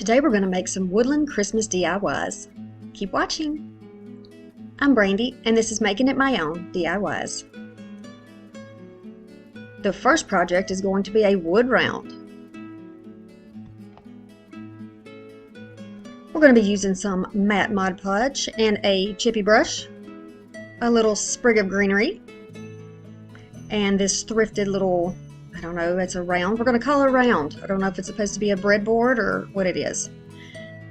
Today we're going to make some woodland Christmas DIYs. Keep watching. I'm Brandy and this is Making It My Own DIYs. The first project is going to be a wood round. We're going to be using some matte Mod Podge and a chippy brush, a little sprig of greenery, and this thrifted little, I don't know, it's a round. We're going to call it a round. I don't know if it's supposed to be a breadboard or what it is.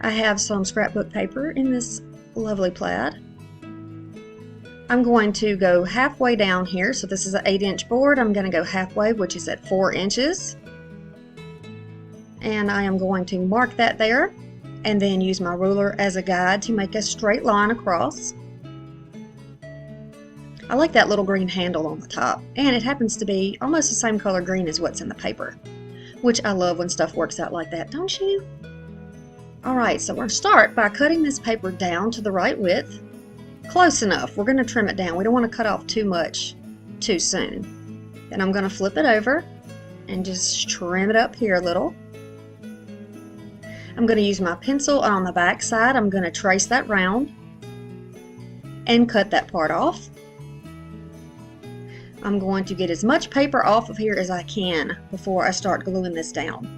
I have some scrapbook paper in this lovely plaid. I'm going to go halfway down here. So this is an 8-inch board. I'm going to go halfway, which is at 4 inches. And I am going to mark that there and then use my ruler as a guide to make a straight line across. I like that little green handle on the top, and it happens to be almost the same color green as what's in the paper, which I love when stuff works out like that, don't you? Alright, so we're going to start by cutting this paper down to the right width. Close enough. We're going to trim it down. We don't want to cut off too much too soon. Then I'm going to flip it over and just trim it up here a little. I'm going to use my pencil on the back side. I'm going to trace that round and cut that part off. I'm going to get as much paper off of here as I can before I start gluing this down.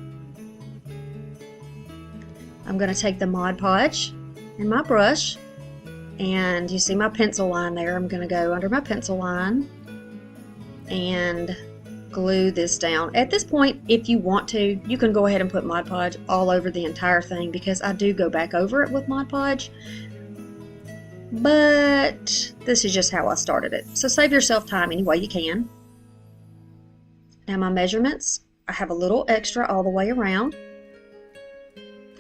I'm going to take the Mod Podge and my brush, and you see my pencil line there. I'm going to go under my pencil line and glue this down. At this point, if you want to, you can go ahead and put Mod Podge all over the entire thing, because I do go back over it with Mod Podge. But this is just how I started it. So save yourself time any way you can. Now my measurements, I have a little extra all the way around.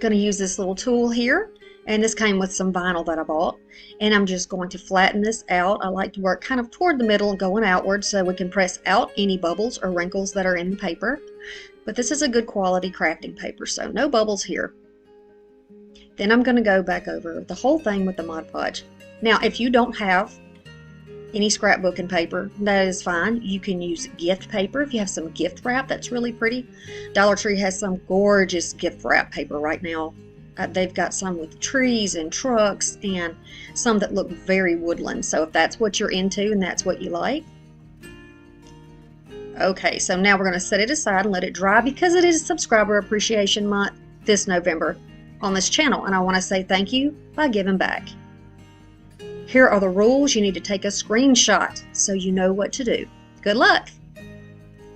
Going to use this little tool here, and this came with some vinyl that I bought, and I'm just going to flatten this out. I like to work kind of toward the middle and going outward so we can press out any bubbles or wrinkles that are in the paper. But this is a good quality crafting paper, so no bubbles here. Then I'm going to go back over the whole thing with the Mod Podge. Now, if you don't have any scrapbooking paper, that is fine. You can use gift paper. If you have some gift wrap, that's really pretty. Dollar Tree has some gorgeous gift wrap paper right now. They've got some with trees and trucks and some that look very woodland. So if that's what you're into and that's what you like. Okay, so now we're going to set it aside and let it dry, because it is Subscriber Appreciation Month this November on this channel, and I want to say thank you by giving back. Here are the rules. You need to take a screenshot so you know what to do. Good luck!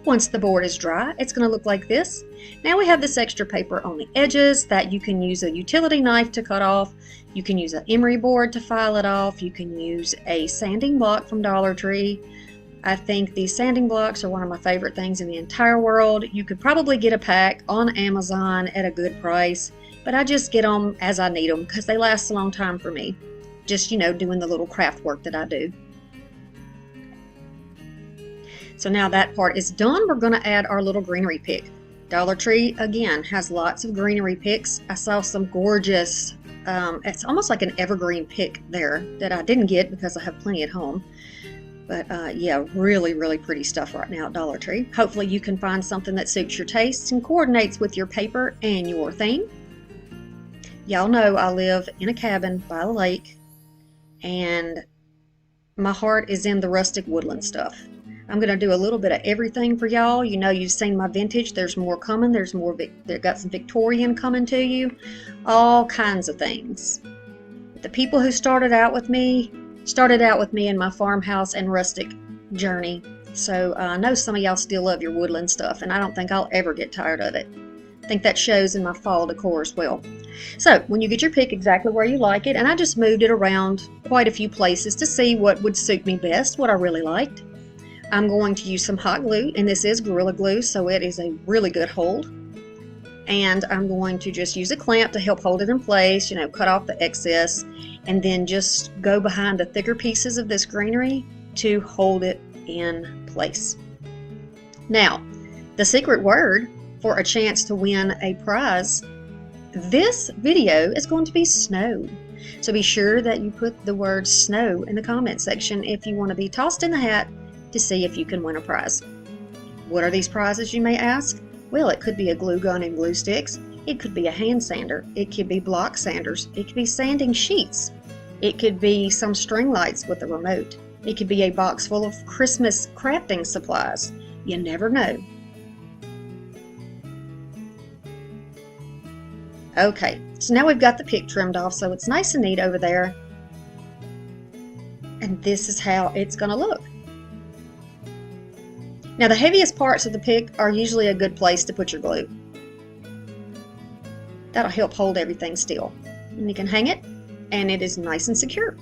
Once the board is dry, it's going to look like this. Now we have this extra paper on the edges that you can use a utility knife to cut off. You can use an emery board to file it off. You can use a sanding block from Dollar Tree. I think these sanding blocks are one of my favorite things in the entire world. You could probably get a pack on Amazon at a good price, but I just get them as I need them because they last a long time for me. Just, you know, doing the little craft work that I do. So now that part is done, we're going to add our little greenery pick. Dollar Tree, again, has lots of greenery picks. I saw some gorgeous, it's almost like an evergreen pick there that I didn't get because I have plenty at home. But yeah, really, really pretty stuff right now at Dollar Tree. Hopefully you can find something that suits your tastes and coordinates with your paper and your theme. Y'all know I live in a cabin by the lake, and my heart is in the rustic woodland stuff. I'm going to do a little bit of everything for y'all. You know, you've seen my vintage. There's more coming. There's more. They've got some Victorian coming to you. All kinds of things. The people who started out with me in my farmhouse and rustic journey. So I know some of y'all still love your woodland stuff, and I don't think I'll ever get tired of it. I think that shows in my fall decor as well. So when you get your pick exactly where you like it, and I just moved it around quite a few places to see what would suit me best, what I really liked. I'm going to use some hot glue, and this is Gorilla Glue, so it is a really good hold. And I'm going to just use a clamp to help hold it in place, you know, cut off the excess, and then just go behind the thicker pieces of this greenery to hold it in place. Now, the secret word for a chance to win a prize this video is going to be snow. So be sure that you put the word snow in the comment section if you want to be tossed in the hat to see if you can win a prize. What are these prizes, you may ask? Well, it could be a glue gun and glue sticks. It could be a hand sander. It could be block sanders. It could be sanding sheets. It could be some string lights with a remote. It could be a box full of Christmas crafting supplies. You never know. Okay, so now we've got the pick trimmed off, so it's nice and neat over there. And this is how it's going to look. Now the heaviest parts of the pick are usually a good place to put your glue. That'll help hold everything still. And you can hang it, and it is nice and secure.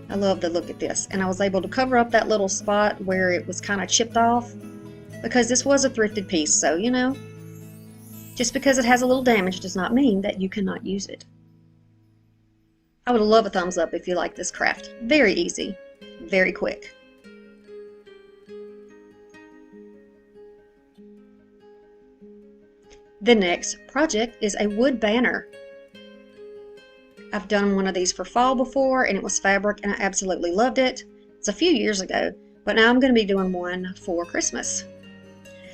I love the look at this, and I was able to cover up that little spot where it was kind of chipped off because this was a thrifted piece, so you know, just because it has a little damage does not mean that you cannot use it. I would love a thumbs up if you like this craft. Very easy, very quick. The next project is a wood banner. I've done one of these for fall before, and it was fabric, and I absolutely loved it. It's a few years ago, but now I'm going to be doing one for Christmas.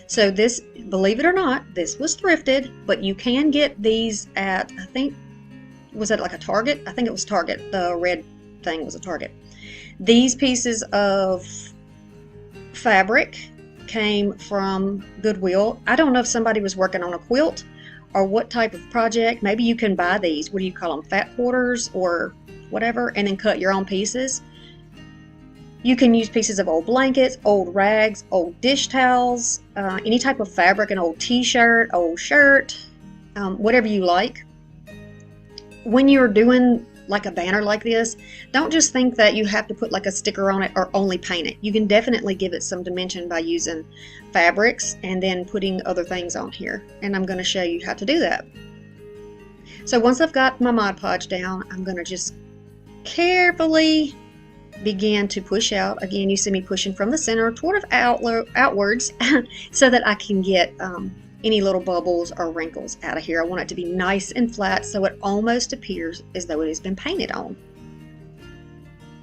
So this, believe it or not, this was thrifted, but you can get these at, I think, was it like a Target? I think it was Target. The red thing was a Target. These pieces of fabric came from Goodwill. I don't know if somebody was working on a quilt or what type of project. Maybe you can buy these, what do you call them, fat quarters or whatever, and then cut your own pieces. You can use pieces of old blankets, old rags, old dish towels, any type of fabric, an old t-shirt, old shirt, whatever you like. When you're doing like a banner like this, don't just think that you have to put like a sticker on it or only paint it. You can definitely give it some dimension by using fabrics and then putting other things on here, and I'm going to show you how to do that. So once I've got my Mod Podge down, I'm going to just carefully begin to push out. Again, you see me pushing from the center toward outwards so that I can get any little bubbles or wrinkles out of here. I want it to be nice and flat so it almost appears as though it has been painted on.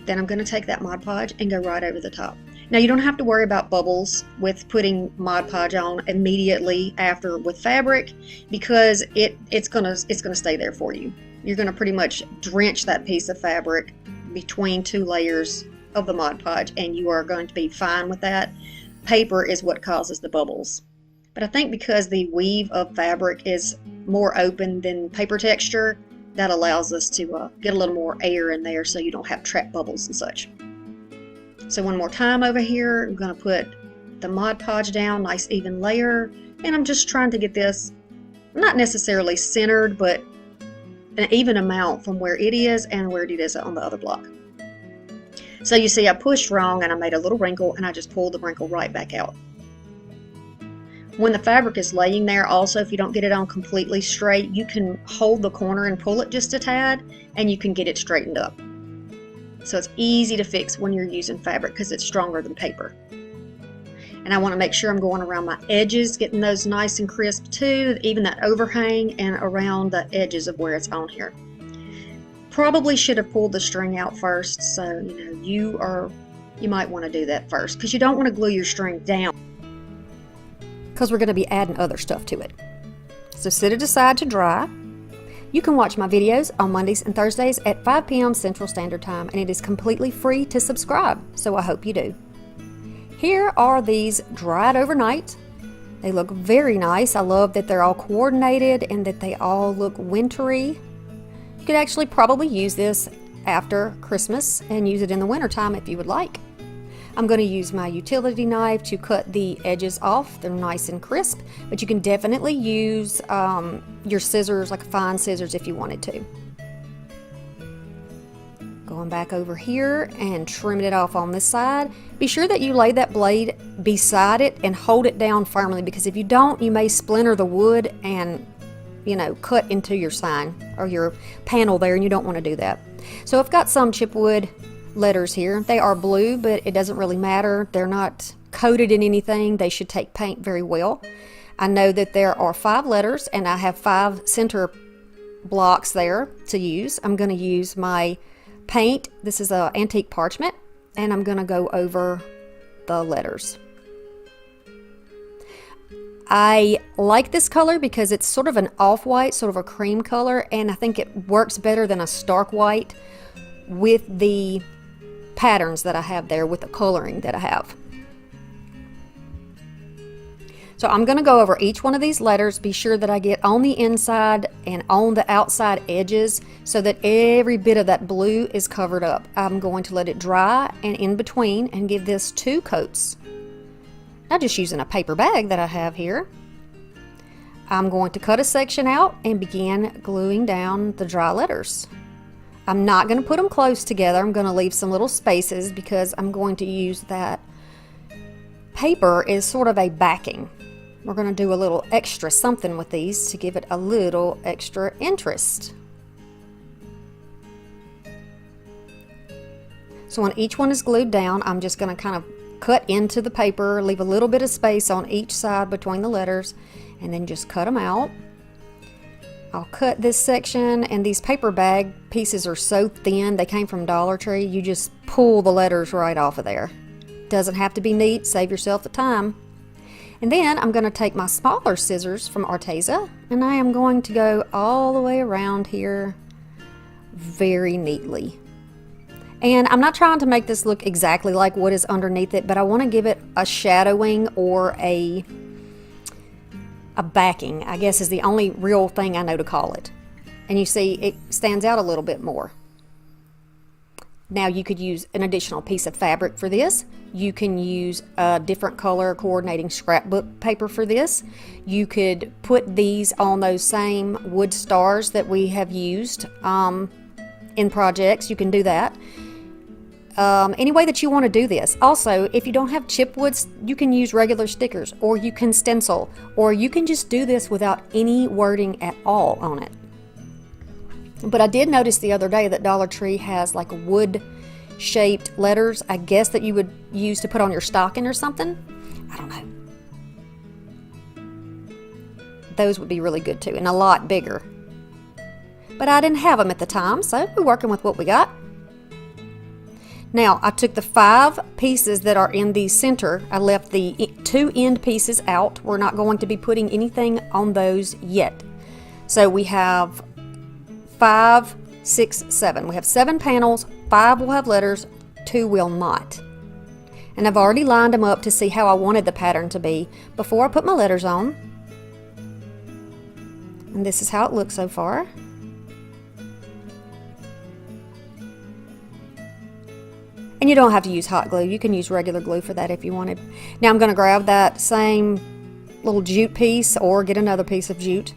Then I'm going to take that Mod Podge and go right over the top. Now you don't have to worry about bubbles with putting Mod Podge on immediately after with fabric, because it's gonna stay there for you. You're going to pretty much drench that piece of fabric between two layers of the Mod Podge, and you are going to be fine with that. Paper is what causes the bubbles. But I think because the weave of fabric is more open than paper texture, that allows us to get a little more air in there so you don't have trapped bubbles and such. So one more time over here, I'm going to put the Mod Podge down, nice even layer, and I'm just trying to get this not necessarily centered, but an even amount from where it is and where it is on the other block. So you see I pushed wrong and I made a little wrinkle, and I just pulled the wrinkle right back out. When the fabric is laying there, also, if you don't get it on completely straight, you can hold the corner and pull it just a tad, and you can get it straightened up. So it's easy to fix when you're using fabric because it's stronger than paper. And I want to make sure I'm going around my edges, getting those nice and crisp too, even that overhang and around the edges of where it's on here. Probably should have pulled the string out first, so you might want to do that first because you don't want to glue your string down, because we're going to be adding other stuff to it. So set it aside to dry. You can watch my videos on Mondays and Thursdays at 5 p.m. Central Standard Time, and it is completely free to subscribe, so I hope you do. Here are these dried overnight. They look very nice. I love that they're all coordinated and that they all look wintry. You could actually probably use this after Christmas and use it in the wintertime if you would like. I'm going to use my utility knife to cut the edges off. They're nice and crisp, but you can definitely use your scissors, like fine scissors, if you wanted to. Going back over here and trimming it off on this side. Be sure that you lay that blade beside it and hold it down firmly, because if you don't, you may splinter the wood and cut into your sign or your panel there, and you don't want to do that. So I've got some chipwood letters here. They are blue, but it doesn't really matter. They're not coated in anything. They should take paint very well. I know that there are 5 letters, and I have 5 center blocks there to use. I'm going to use my paint. This is an antique parchment, and I'm going to go over the letters. I like this color because it's sort of an off-white, sort of a cream color, and I think it works better than a stark white with the patterns that I have there, with the coloring that I have. So I'm going to go over each one of these letters, be sure that I get on the inside and on the outside edges so that every bit of that blue is covered up. I'm going to let it dry and in between and give this 2 coats. Now, just using a paper bag that I have here, I'm going to cut a section out and begin gluing down the dry letters. I'm not going to put them close together. I'm going to leave some little spaces because I'm going to use that paper as sort of a backing. We're going to do a little extra something with these to give it a little extra interest. So when each one is glued down, I'm just going to kind of cut into the paper, leave a little bit of space on each side between the letters, and then just cut them out. I'll cut this section, and these paper bag pieces are so thin, they came from Dollar Tree, you just pull the letters right off of there. Doesn't have to be neat, save yourself the time. And then I'm going to take my smaller scissors from Arteza, and I am going to go all the way around here very neatly. And I'm not trying to make this look exactly like what is underneath it, but I want to give it a shadowing or a backing, I guess is the only real thing I know to call it. And you see it stands out a little bit more. Now you could use an additional piece of fabric for this. You can use a different color coordinating scrapbook paper for this. You could put these on those same wood stars that we have used in projects. You can do that. Any way that you want to do this. Also, if you don't have chipwoods, you can use regular stickers, or you can stencil, or you can just do this without any wording at all on it. But I did notice the other day that Dollar Tree has like wood shaped letters, I guess, that you would use to put on your stocking or something. I don't know. Those would be really good too, and a lot bigger. But I didn't have them at the time, so we're working with what we got. Now, I took the 5 pieces that are in the center. I left the 2 end pieces out. We're not going to be putting anything on those yet. So we have 5, 6, 7. We have 7 panels, 5 will have letters, 2 will not. And I've already lined them up to see how I wanted the pattern to be before I put my letters on. And this is how it looks so far. And you don't have to use hot glue. You can use regular glue for that if you wanted. Now I'm going to grab that same little jute piece or get another piece of jute.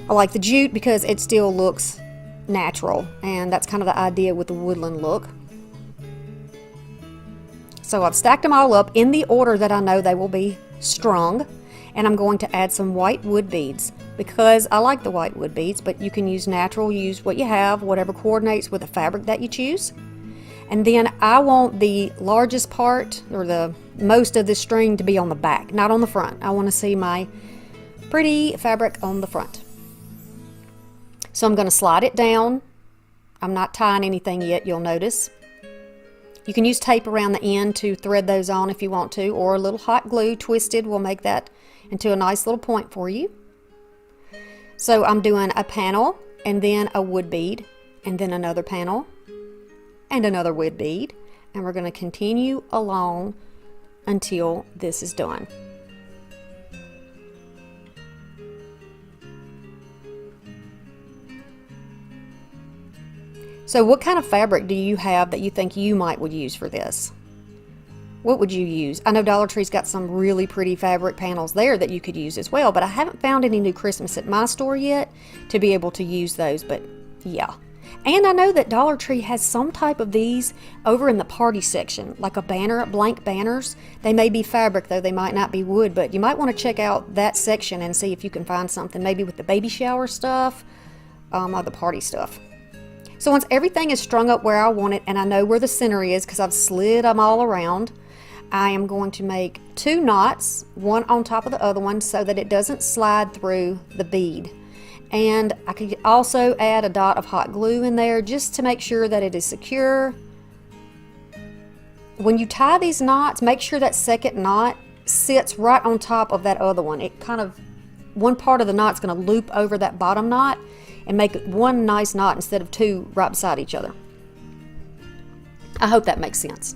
I like the jute because it still looks natural, and that's kind of the idea with the woodland look. So I've stacked them all up in the order that I know they will be strung, and I'm going to add some white wood beads because I like the white wood beads, but you can use natural, use what you have, whatever coordinates with the fabric that you choose. And then I want the largest part, or the most of the string, to be on the back, not on the front. I want to see my pretty fabric on the front. So I'm going to slide it down. I'm not tying anything yet, you'll notice. You can use tape around the end to thread those on if you want to, or a little hot glue twisted will make that into a nice little point for you. So I'm doing a panel, and then a wood bead, and then another panel, and another wood bead, and we're going to continue along until this is done. So what kind of fabric do you have that you think you would use for this? What would you use? I know Dollar Tree's got some really pretty fabric panels there that you could use as well, but I haven't found any new Christmas at my store yet to be able to use those, but yeah. And I know that Dollar Tree has some type of these over in the party section, like a banner, blank banners. They may be fabric though, they might not be wood, but you might want to check out that section and see if you can find something maybe with the baby shower stuff or the party stuff. So once everything is strung up where I want it, and I know where the center is because I've slid them all around, I am going to make 2 knots, one on top of the other one, so that it doesn't slide through the bead. And I could also add a dot of hot glue in there just to make sure that it is secure. When you tie these knots, make sure that second knot sits right on top of that other one. It kind of, one part of the knot's going to loop over that bottom knot and make one nice knot instead of two right beside each other. I hope that makes sense.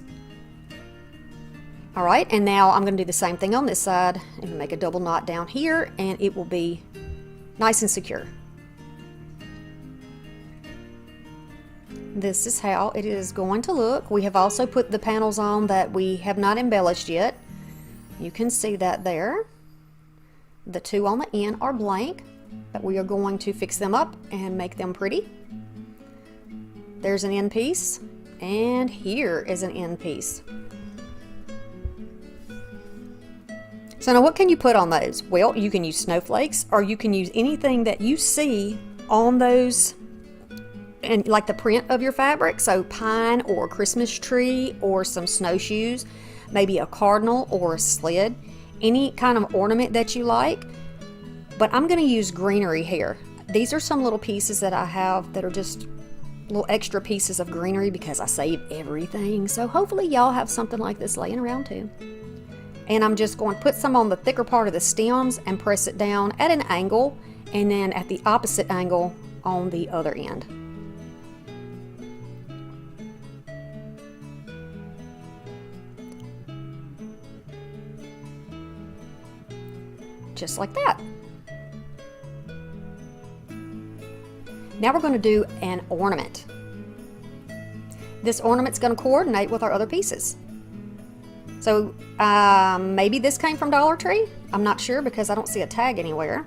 All right, and now I'm going to do the same thing on this side and make a double knot down here, and it will be nice and secure. This is how it is going to look. We have also put the panels on that we have not embellished yet. You can see that there. The two on the end are blank, but we are going to fix them up and make them pretty. There's an end piece, and here is an end piece. So now what can you put on those? Well, you can use snowflakes, or you can use anything that you see on those, and like the print of your fabric. So pine or Christmas tree or some snowshoes, maybe a cardinal or a sled, any kind of ornament that you like. But I'm going to use greenery here. These are some little pieces that I have that are just little extra pieces of greenery because I save everything. So hopefully y'all have something like this laying around too. And I'm just going to put some on the thicker part of the stems and press it down at an angle, and then at the opposite angle on the other end. Just like that. Now we're going to do an ornament. This ornament's going to coordinate with our other pieces. So maybe this came from Dollar Tree. I'm not sure because I don't see a tag anywhere.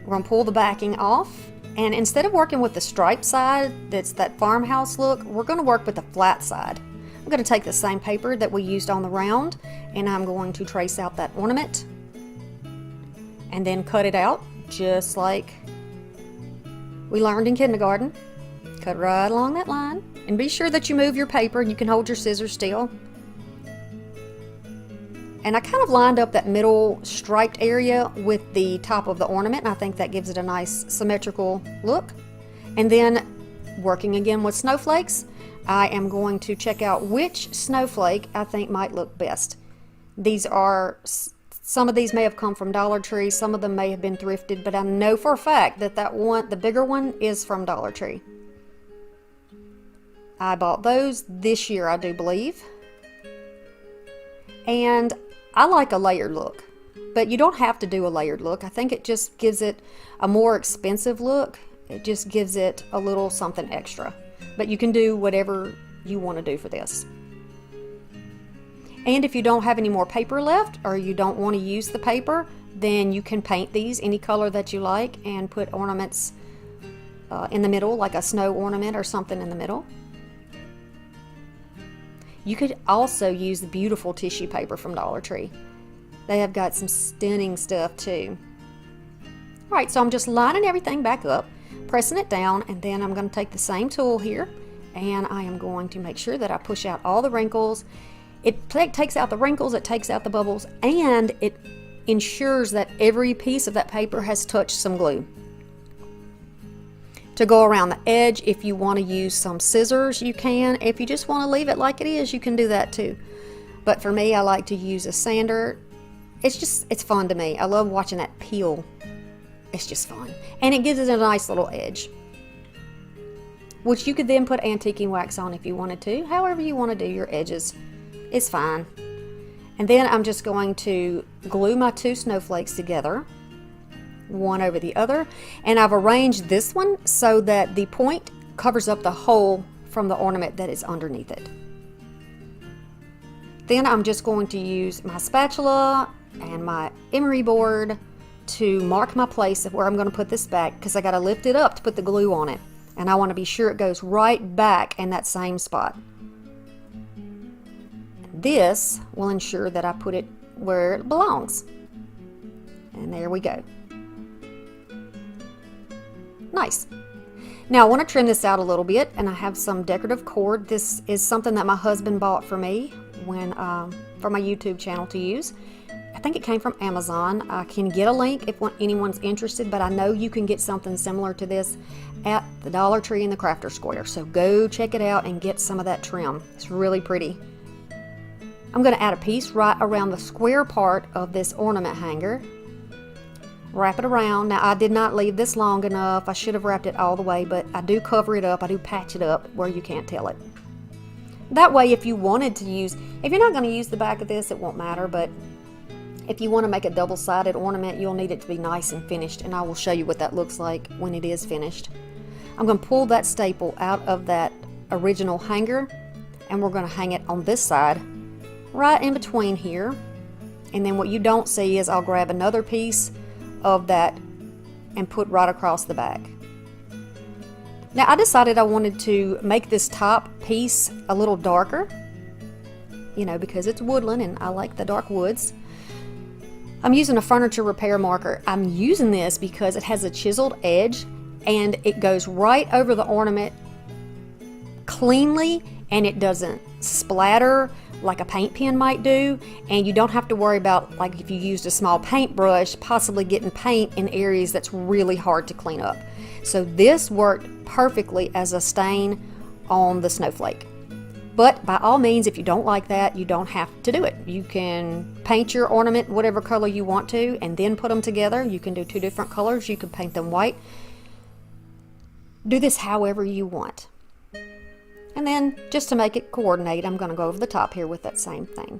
We're going to pull the backing off, and instead of working with the striped side, that's that farmhouse look, we're going to work with the flat side. I'm going to take the same paper that we used on the round, and I'm going to trace out that ornament and then cut it out just like we learned in kindergarten. Cut right along that line, and be sure that you move your paper and you can hold your scissors still. And I kind of lined up that middle striped area with the top of the ornament, and I think that gives it a nice symmetrical look. And then working again with snowflakes, I am going to check out which snowflake I think might look best. These are, some of these may have come from Dollar Tree, some of them may have been thrifted, but I know for a fact that that one, the bigger one, is from Dollar Tree. I bought those this year, I do believe. And I like a layered look, but you don't have to do a layered look. I think it just gives it a more expensive look. It just gives it a little something extra. But you can do whatever you want to do for this. And if you don't have any more paper left, or you don't want to use the paper, then you can paint these any color that you like and put ornaments in the middle, like a snow ornament or something in the middle. You could also use the beautiful tissue paper from Dollar Tree. They have got some stunning stuff too. Alright, so I'm just lining everything back up, pressing it down, and then I'm going to take the same tool here, and I am going to make sure that I push out all the wrinkles. It takes out the wrinkles, it takes out the bubbles, and it ensures that every piece of that paper has touched some glue. To go around the edge, if you want to use some scissors, you can. If you just want to leave it like it is, you can do that too. But for me, I like to use a sander. It's fun to me. I love watching that peel. It's just fun. And it gives it a nice little edge, which you could then put antiquing wax on if you wanted to. However you want to do your edges, it's fine. And then I'm just going to glue my two snowflakes together, one over the other, and I've arranged this one so that the point covers up the hole from the ornament that is underneath it. Then I'm just going to use my spatula and my emery board to mark my place of where I'm going to put this back, because I got to lift it up to put the glue on it, and I want to be sure it goes right back in that same spot. This will ensure that I put it where it belongs. And there we go. Nice. Now I want to trim this out a little bit, and I have some decorative cord. This is something that my husband bought for me when for my YouTube channel to use. I think it came from Amazon. I can get a link if anyone's interested, but I know you can get something similar to this at the Dollar Tree in the Crafter Square. So go check it out and get some of that trim. It's really pretty. I'm going to add a piece right around the square part of this ornament hanger. Wrap it around. Now I did not leave this long enough. I should have wrapped it all the way, but I do cover it up. I do patch it up where you can't tell it. That way, if you wanted to use, if you're not going to use the back of this, it won't matter, but if you want to make a double-sided ornament, you'll need it to be nice and finished, and I will show you what that looks like when it is finished. I'm going to pull that staple out of that original hanger, and we're going to hang it on this side, right in between here. And then what you don't see is I'll grab another piece of that and put right across the back. Now I decided I wanted to make this top piece a little darker, you know, because it's woodland and I like the dark woods. I'm using a furniture repair marker. I'm using this because it has a chiseled edge and it goes right over the ornament cleanly, and it doesn't splatter like a paint pen might do, and you don't have to worry about, like if you used a small paintbrush, possibly getting paint in areas that's really hard to clean up. So this worked perfectly as a stain on the snowflake. But by all means, if you don't like that, you don't have to do it. You can paint your ornament whatever color you want to and then put them together. You can do two different colors. You can paint them white. Do this however you want. And then just to make it coordinate, I'm going to go over the top here with that same thing.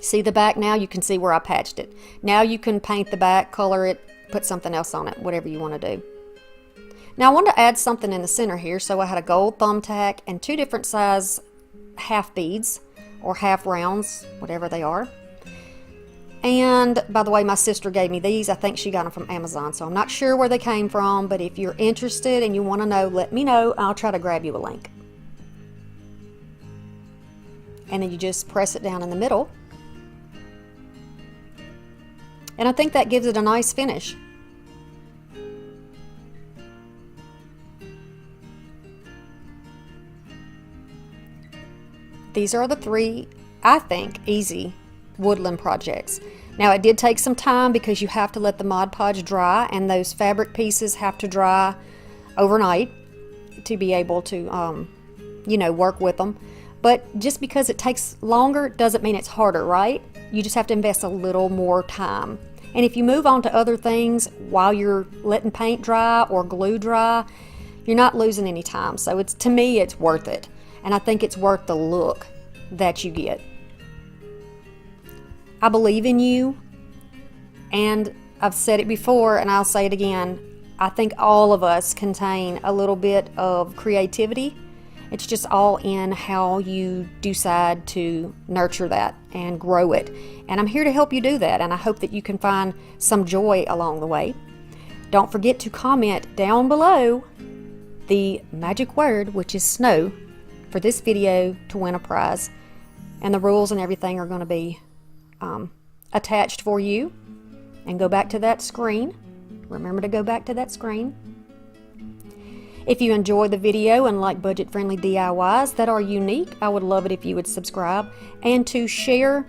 See the back now? You can see where I patched it. Now you can paint the back, color it, put something else on it, whatever you want to do. Now I wanted to add something in the center here, so I had a gold thumbtack and two different size half beads or half rounds, whatever they are. And by the way, my sister gave me these. I think she got them from Amazon, so I'm not sure where they came from, but if you're interested and you want to know, let me know. I'll try to grab you a link. And then you just press it down in the middle. And I think that gives it a nice finish. These are the three, I think, easy woodland projects. Now it did take some time because you have to let the Mod Podge dry, and those fabric pieces have to dry overnight to be able to, you know, work with them. But just because it takes longer doesn't mean it's harder, right? You just have to invest a little more time. And if you move on to other things while you're letting paint dry or glue dry, you're not losing any time. So it's, to me, it's worth it. And I think it's worth the look that you get. I believe in you, and I've said it before and I'll say it again. I think all of us contain a little bit of creativity. It's just all in how you decide to nurture that and grow it. And I'm here to help you do that, and I hope that you can find some joy along the way. Don't forget to comment down below the magic word, which is snow, for this video to win a prize. And the rules and everything are going to be attached for you. And go back to that screen. Remember to go back to that screen. If you enjoy the video and like budget-friendly DIYs that are unique, I would love it if you would subscribe and to share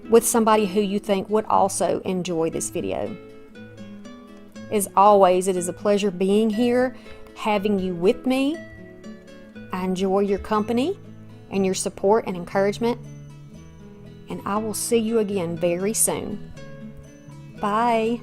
with somebody who you think would also enjoy this video. As always, it is a pleasure being here, having you with me. I enjoy your company and your support and encouragement, and I will see you again very soon. Bye.